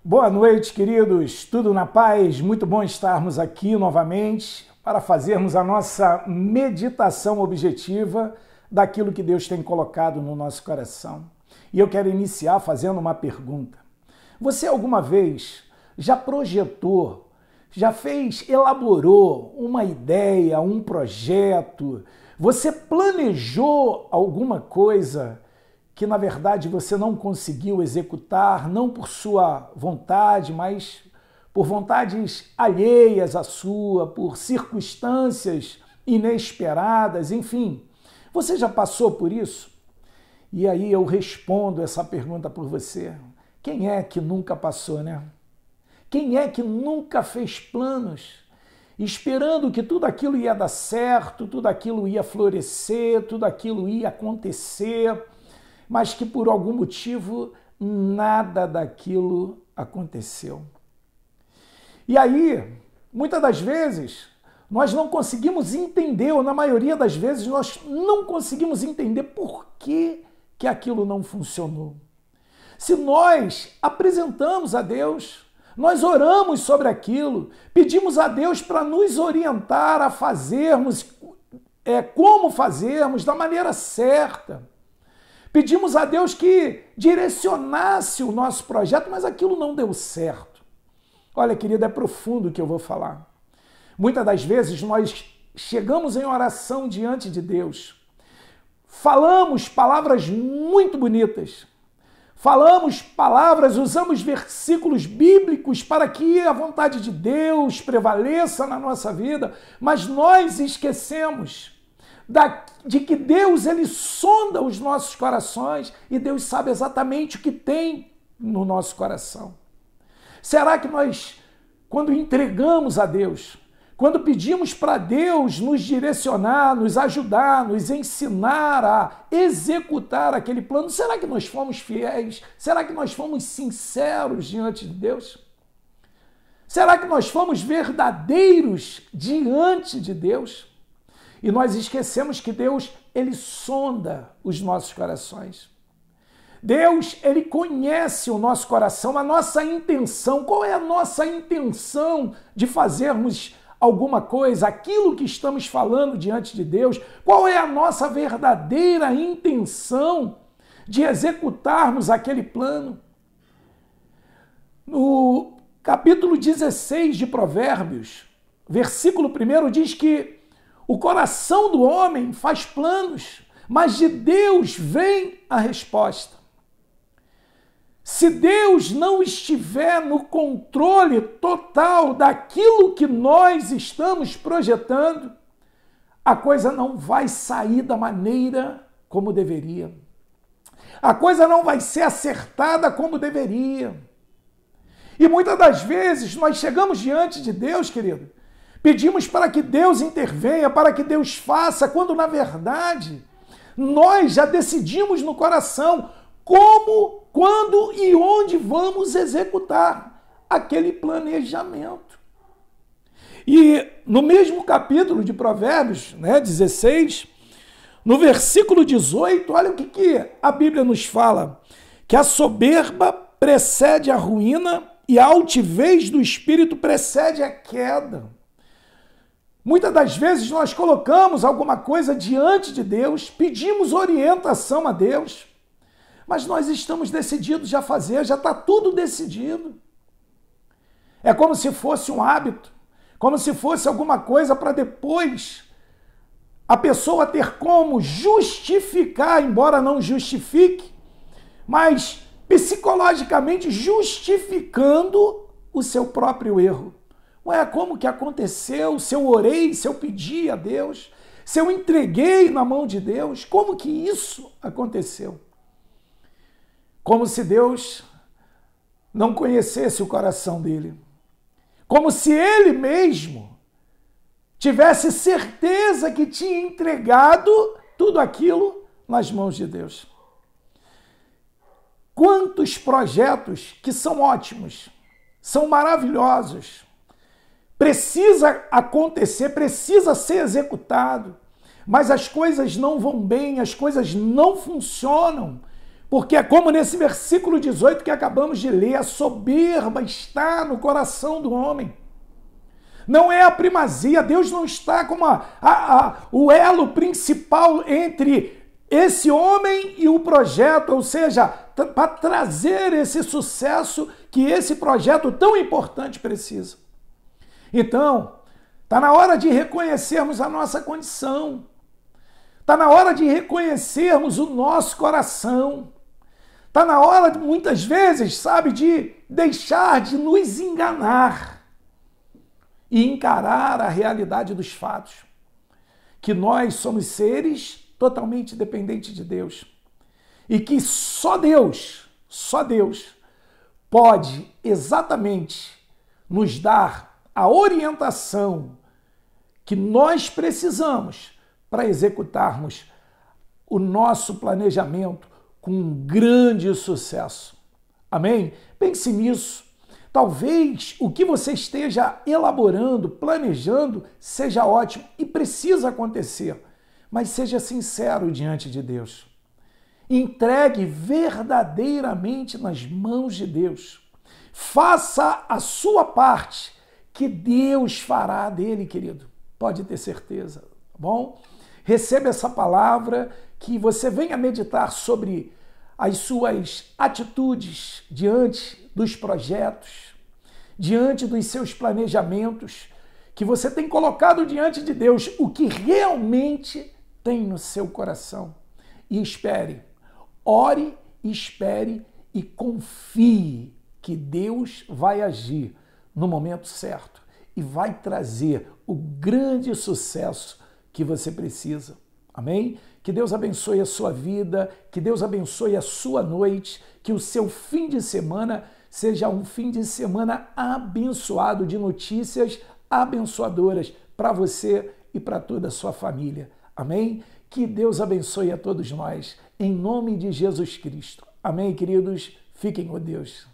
Boa noite, queridos. Tudo na paz? Muito bom estarmos aqui novamente para fazermos a nossa meditação objetiva daquilo que Deus tem colocado no nosso coração. E eu quero iniciar fazendo uma pergunta. Você alguma vez já projetou, elaborou uma ideia, um projeto? Você planejou alguma coisa que na verdade você não conseguiu executar, não por sua vontade, mas por vontades alheias à sua, por circunstâncias inesperadas, enfim. Você já passou por isso? E aí eu respondo essa pergunta por você. Quem é que nunca passou, né? Quem é que nunca fez planos, esperando que tudo aquilo ia dar certo, tudo aquilo ia florescer, tudo aquilo ia acontecer, mas que por algum motivo nada daquilo aconteceu. E aí, muitas das vezes, nós não conseguimos entender, ou na maioria das vezes, nós não conseguimos entender por que aquilo não funcionou. Se nós apresentamos a Deus, nós oramos sobre aquilo, pedimos a Deus para nos orientar a fazermos, como fazermos, da maneira certa. Pedimos a Deus que direcionasse o nosso projeto, mas aquilo não deu certo. Olha, querido, é profundo o que eu vou falar. Muitas das vezes nós chegamos em oração diante de Deus, falamos palavras muito bonitas, usamos versículos bíblicos para que a vontade de Deus prevaleça na nossa vida, mas nós esquecemos de que Deus, ele sonda os nossos corações e Deus sabe exatamente o que tem no nosso coração. Será que nós, quando entregamos a Deus, quando pedimos para Deus nos direcionar, nos ajudar, nos ensinar a executar aquele plano, será que nós fomos fiéis? Será que nós fomos sinceros diante de Deus? Será que nós fomos verdadeiros diante de Deus? E nós esquecemos que Deus, ele sonda os nossos corações. Deus, ele conhece o nosso coração, a nossa intenção. Qual é a nossa intenção de fazermos alguma coisa, aquilo que estamos falando diante de Deus? Qual é a nossa verdadeira intenção de executarmos aquele plano? No capítulo 16 de Provérbios, versículo 1 diz que o coração do homem faz planos, mas de Deus vem a resposta. Se Deus não estiver no controle total daquilo que nós estamos projetando, a coisa não vai sair da maneira como deveria. A coisa não vai ser acertada como deveria. E muitas das vezes nós chegamos diante de Deus, querido, pedimos para que Deus intervenha, para que Deus faça, quando na verdade nós já decidimos no coração como, quando e onde vamos executar aquele planejamento. E no mesmo capítulo de Provérbios, 16, no versículo 18, olha o que a Bíblia nos fala, que a soberba precede a ruína e a altivez do espírito precede a queda. Muitas das vezes nós colocamos alguma coisa diante de Deus, pedimos orientação a Deus, mas nós estamos decididos a fazer, já está tudo decidido. É como se fosse um hábito, como se fosse alguma coisa para depois a pessoa ter como justificar, embora não justifique, mas psicologicamente justificando o seu próprio erro. Ué, como que aconteceu? Se eu orei, se eu pedi a Deus, se eu entreguei na mão de Deus, como que isso aconteceu? Como se Deus não conhecesse o coração dele. Como se ele mesmo tivesse certeza que tinha entregado tudo aquilo nas mãos de Deus. Quantos projetos que são ótimos, são maravilhosos, precisa acontecer, precisa ser executado, mas as coisas não vão bem, as coisas não funcionam, Porque é como nesse versículo 18 que acabamos de ler, a soberba está no coração do homem. Não é a primazia, Deus não está como o elo principal entre esse homem e o projeto, ou seja, para trazer esse sucesso que esse projeto tão importante precisa. Então, está na hora de reconhecermos a nossa condição, está na hora de reconhecermos o nosso coração, está na hora, muitas vezes, sabe, de deixar de nos enganar e encarar a realidade dos fatos, que nós somos seres totalmente dependentes de Deus e que só Deus pode exatamente nos dar a orientação que nós precisamos para executarmos o nosso planejamento com um grande sucesso. Amém? Pense nisso. Talvez o que você esteja elaborando, planejando, seja ótimo e precisa acontecer, mas seja sincero diante de Deus. Entregue verdadeiramente nas mãos de Deus. Faça a sua parte, que Deus fará dele, querido. Pode ter certeza, tá bom? Receba essa palavra, que você venha meditar sobre as suas atitudes diante dos projetos, diante dos seus planejamentos, que você tem colocado diante de Deus, o que realmente tem no seu coração. E espere, ore, espere e confie que Deus vai agir no momento certo e vai trazer o grande sucesso que você precisa. Amém? Que Deus abençoe a sua vida, que Deus abençoe a sua noite, que o seu fim de semana seja um fim de semana abençoado, de notícias abençoadoras para você e para toda a sua família. Amém? Que Deus abençoe a todos nós, em nome de Jesus Cristo. Amém, queridos? Fiquem com Deus.